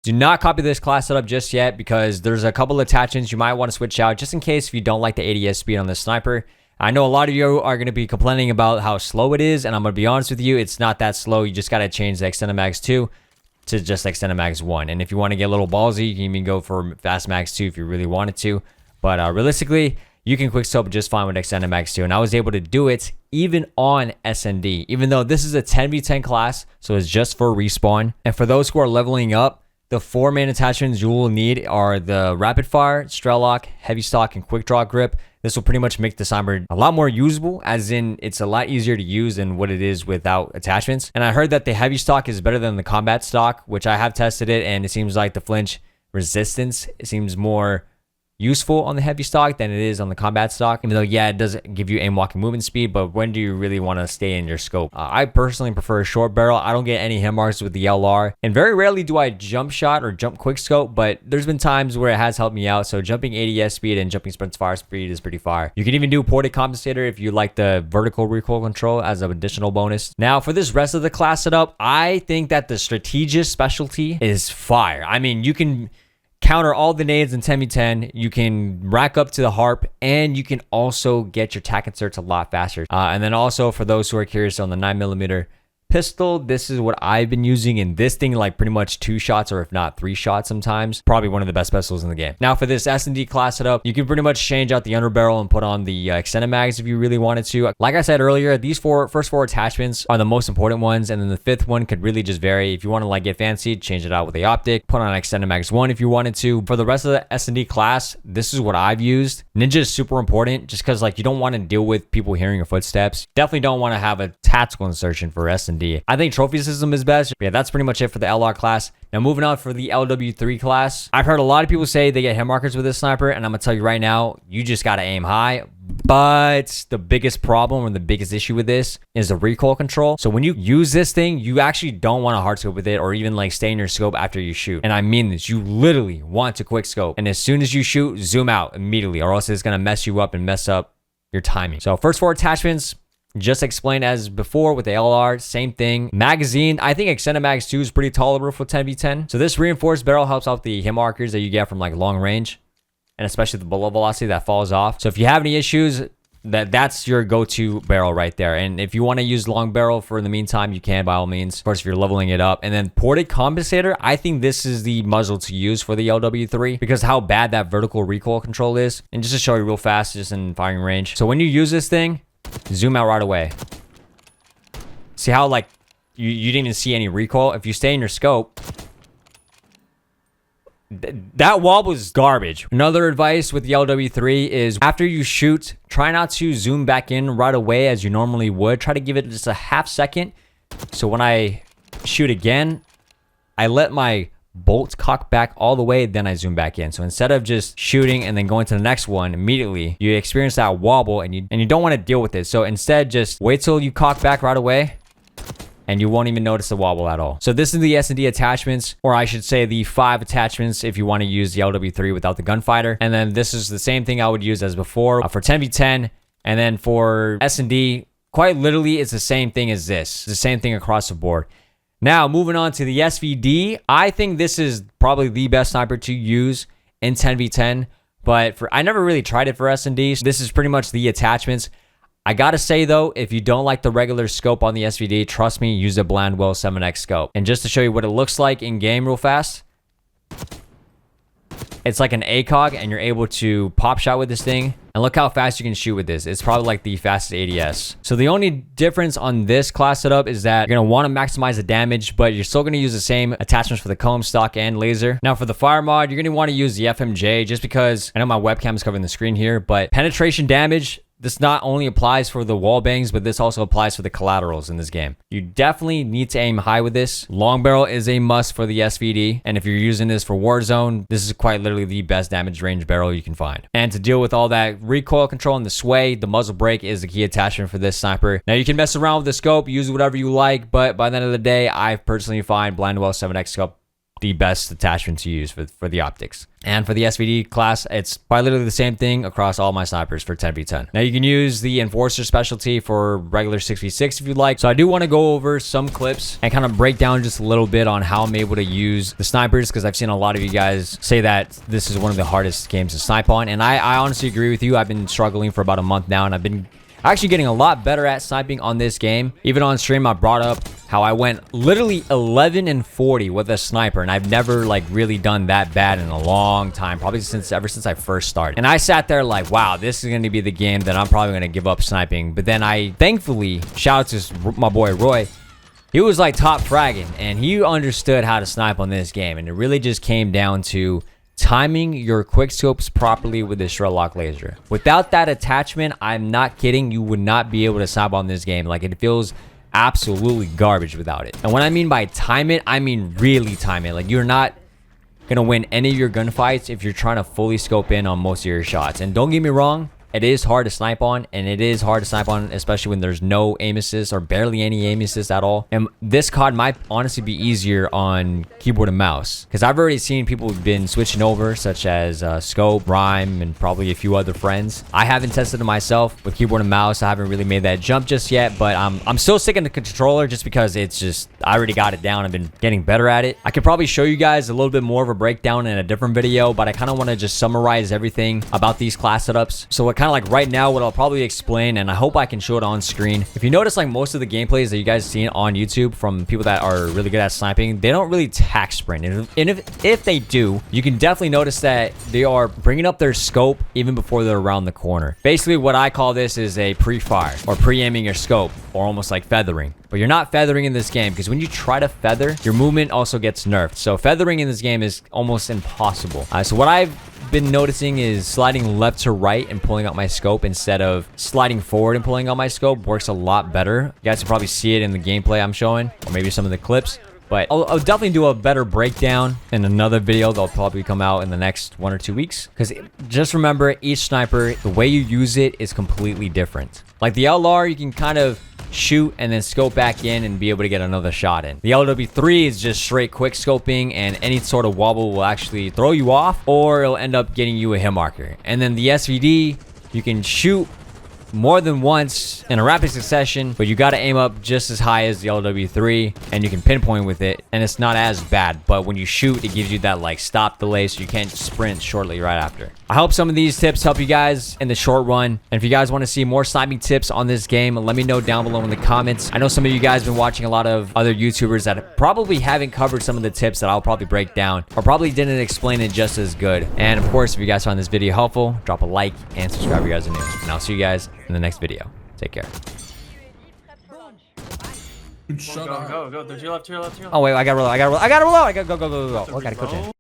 Do not copy this class setup just yet because there's a couple attachments you might want to switch out just in case if you don't like the ADS speed on this sniper. I know a lot of you are going to be complaining about how slow it is, and I'm going to be honest with you, it's not that slow. You just got to change the extended mags 2 to just extended mags 1. And if you want to get a little ballsy, you can even go for fast mags 2 if you really wanted to. But realistically, you can quickscope just fine with extended mags 2. And I was able to do it even on SND, even though this is a 10v10 class, so it's just for respawn. And for those who are leveling up, the 4 main attachments you will need are the rapid fire, strellock, heavy stock, and quick draw grip. This will pretty much make the sniper a lot more usable, as in it's a lot easier to use than what it is without attachments. And I heard that the heavy stock is better than the combat stock, which I have tested it, and it seems like the flinch resistance, it seems more useful on the heavy stock than it is on the combat stock, even though yeah, it does give you aim walking movement speed. But when do you really want to stay in your scope? I personally prefer a short barrel. I don't get any hit marks with the LR, and very rarely do I jump shot or jump quick scope, but there's been times where it has helped me out. So jumping ADS speed and jumping sprint fire speed is pretty fire. You can even do ported compensator if you like the vertical recoil control as an additional bonus. Now for this rest of the class setup, I think that the strategist specialty is fire. I mean, you can counter all the nades in 10v10, you can rack up to the harp, and you can also get your tac inserts a lot faster. And then also for those who are curious on the 9mm pistol, this is what I've been using, and this thing like pretty much 2 shots or if not 3 shots sometimes. Probably one of the best pistols in the game. Now for this S&D class setup, you can pretty much change out the underbarrel and put on the extended mags if you really wanted to. Like I said earlier, these first four attachments are the most important ones, and then the 5th one could really just vary. If you want to like get fancy, change it out with the optic, put on extended mags 1 if you wanted to. For the rest of the S&D class, this is what I've used. Ninja is super important just because like you don't want to deal with people hearing your footsteps. Definitely don't want to have a tactical insertion for S&D. I think trophy system is best. But yeah, that's pretty much it for the LR class. Now moving on for the LW3 class. I've heard a lot of people say they get hit markers with this sniper, and I'm gonna tell you right now, you just gotta aim high. But the biggest problem or the biggest issue with this is the recoil control. So when you use this thing, you actually don't want to hard scope with it or even like stay in your scope after you shoot. And I mean this, you literally want to quick scope. And as soon as you shoot, zoom out immediately, or else it's gonna mess you up and mess up your timing. So first 4 attachments, just explained as before with the LR, same thing. Magazine, I think extended mags 2 is pretty tolerable for 10v10. So this reinforced barrel helps out the hit markers that you get from like long range, and especially the bullet velocity that falls off. So if you have any issues, that's your go-to barrel right there. And if you want to use long barrel for in the meantime, you can by all means. Of course, if you're leveling it up. And then ported compensator, I think this is the muzzle to use for the LW3 because how bad that vertical recoil control is. And just to show you real fast, just in firing range. So when you use this thing, zoom out right away. See how like you didn't even see any recoil? If you stay in your scope, that wobble is garbage. Another advice with the LW3 is after you shoot, try not to zoom back in right away as you normally would. Try to give it just a half second. So when I shoot again, I let my bolt cock back all the way, then I zoom back in. So instead of just shooting and then going to the next one immediately, you experience that wobble and you don't want to deal with it. So instead, just wait till you cock back right away and you won't even notice the wobble at all. So this is the S&D attachments, or I should say the 5 attachments if you want to use the LW3 without the gunfighter. And then this is the same thing I would use as before for 10v10. And then for S&D, quite literally, it's the same thing as this. It's the same thing across the board. Now, moving on to the SVD, I think this is probably the best sniper to use in 10v10, but I never really tried it for S&D. So this is pretty much the attachments. I gotta say though, if you don't like the regular scope on the SVD, trust me, use the Blandwell 7X scope. And just to show you what it looks like in game real fast, it's like an ACOG and you're able to pop shot with this thing. And look how fast you can shoot with this. It's probably like the fastest ADS. So the only difference on this class setup is that you're going to want to maximize the damage, but you're still going to use the same attachments for the comb, stock, and laser. Now for the fire mod, you're going to want to use the FMJ just because I know my webcam is covering the screen here, but penetration damage, this not only applies for the wall bangs, but this also applies for the collaterals in this game. You definitely need to aim high with this. Long barrel is a must for the SVD. And if you're using this for Warzone, this is quite literally the best damage range barrel you can find. And to deal with all that recoil control and the sway, the muzzle brake is the key attachment for this sniper. Now you can mess around with the scope, use whatever you like, but by the end of the day, I personally find Blandwell 7X scope the best attachment to use for the optics. And for the SVD class, it's probably literally the same thing across all my snipers for 10v10. Now you can use the Enforcer specialty for regular 6v6 if you'd like. So I do want to go over some clips and kind of break down just a little bit on how I'm able to use the snipers, because I've seen a lot of you guys say that this is one of the hardest games to snipe on. And I honestly agree with you. I've been struggling for about a month now, and I've been actually getting a lot better at sniping on this game. Even on stream, I brought up how I went literally 11 and 40 with a sniper, and I've never like really done that bad in a long time, probably ever since I first started. And I sat there like, wow, this is going to be the game that I'm probably going to give up sniping. But then I thankfully, shout out to my boy Roy, he was like top fragging, and he understood how to snipe on this game. And it really just came down to timing your quick scopes properly with the shred lock laser. Without that attachment, I'm not kidding, you would not be able to snipe on this game. Like, it feels absolutely garbage without it. And when I mean by time it, I mean really time it. Like, you're not gonna win any of your gunfights if you're trying to fully scope in on most of your shots. And don't get me wrong, it is hard to snipe on, and it is hard to snipe on, especially when there's no aim assist or barely any aim assist at all. And this COD might honestly be easier on keyboard and mouse, because I've already seen people who've been switching over, such as Scope, Rhyme, and probably a few other friends. I haven't tested it myself with keyboard and mouse. I haven't really made that jump just yet, but I'm still sticking to controller just because it's just, I already got it down. I've been getting better at it. I could probably show you guys a little bit more of a breakdown in a different video, but I kind of want to just summarize everything about these class setups. So what kind of like right now, what I'll probably explain, and I hope I can show it on screen. If you notice, like most of the gameplays that you guys seen on YouTube from people that are really good at sniping, they don't really tack sprint. And if they do, you can definitely notice that they are bringing up their scope even before they're around the corner. Basically, what I call this is a pre-fire, or pre-aiming your scope, or almost like feathering. But you're not feathering in this game, because when you try to feather, your movement also gets nerfed. So feathering in this game is almost impossible. So what I've been noticing is sliding left to right and pulling out my scope instead of sliding forward and pulling out my scope works a lot better. You guys can probably see it in the gameplay I'm showing, or maybe some of the clips. But I'll definitely do a better breakdown in another video that'll probably come out in the next 1 or 2 weeks. Because just remember, each sniper, the way you use it is completely different. Like the LR, you can kind of shoot and then scope back in and be able to get another shot in. The LW3 is just straight quick scoping, and any sort of wobble will actually throw you off, or it'll end up getting you a hit marker. And then the SVD, you can shoot more than once in a rapid succession, but you got to aim up just as high as the LW3, and you can pinpoint with it, and it's not as bad. But when you shoot, it gives you that like stop delay, so you can't sprint shortly right after. I hope some of these tips help you guys in the short run. And if you guys want to see more sniping tips on this game, let me know down below in the comments. I know some of you guys have been watching a lot of other YouTubers that probably haven't covered some of the tips that I'll probably break down, or probably didn't explain it just as good. And of course, if you guys found this video helpful, drop a like and subscribe if you guys are new. And I'll see you guys in the next video. Take care. Shut up. Go. To your left. Oh wait, I gotta reload. I gotta go. I gotta go.